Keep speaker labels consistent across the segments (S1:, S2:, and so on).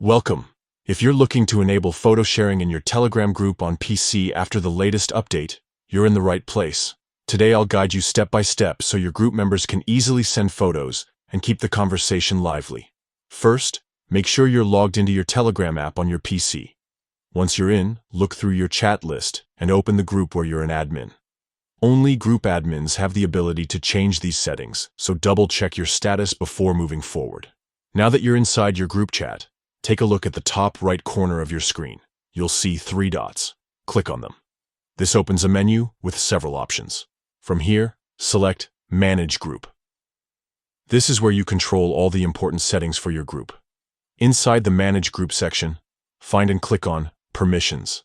S1: Welcome. If you're looking to enable photo sharing in your Telegram group on PC after the latest update, you're in the right place. Today I'll guide you step by step so your group members can easily send photos and keep the conversation lively. First, make sure you're logged into your Telegram app on your PC. Once you're in, look through your chat list and open the group where you're an admin. Only group admins have the ability to change these settings, so double-check your status before moving forward. Now that you're inside your group chat, take a look at the top right corner of your screen. You'll see 3 dots. Click on them. This opens a menu with several options. From here, select Manage Group. This is where you control all the important settings for your group. Inside the Manage Group section, find and click on Permissions.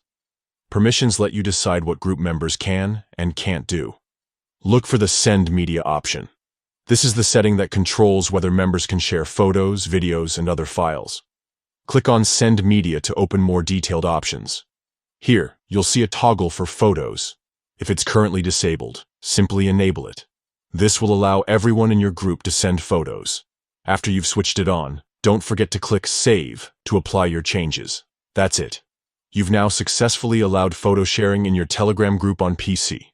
S1: Permissions let you decide what group members can and can't do. Look for the Send Media option. This is the setting that controls whether members can share photos, videos, and other files. Click on Send Media to open more detailed options. Here, you'll see a toggle for photos. If it's currently disabled, simply enable it. This will allow everyone in your group to send photos. After you've switched it on, don't forget to click Save to apply your changes. That's it. You've now successfully allowed photo sharing in your Telegram group on PC.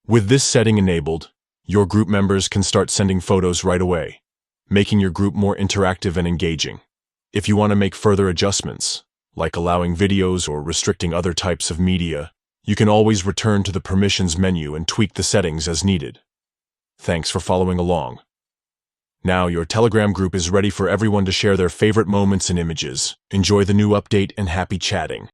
S1: With this setting enabled, your group members can start sending photos right away, making your group more interactive and engaging. If you want to make further adjustments, like allowing videos or restricting other types of media, you can always return to the Permissions menu and tweak the settings as needed. Thanks for following along. Now your Telegram group is ready for everyone to share their favorite moments and images. Enjoy the new update and happy chatting.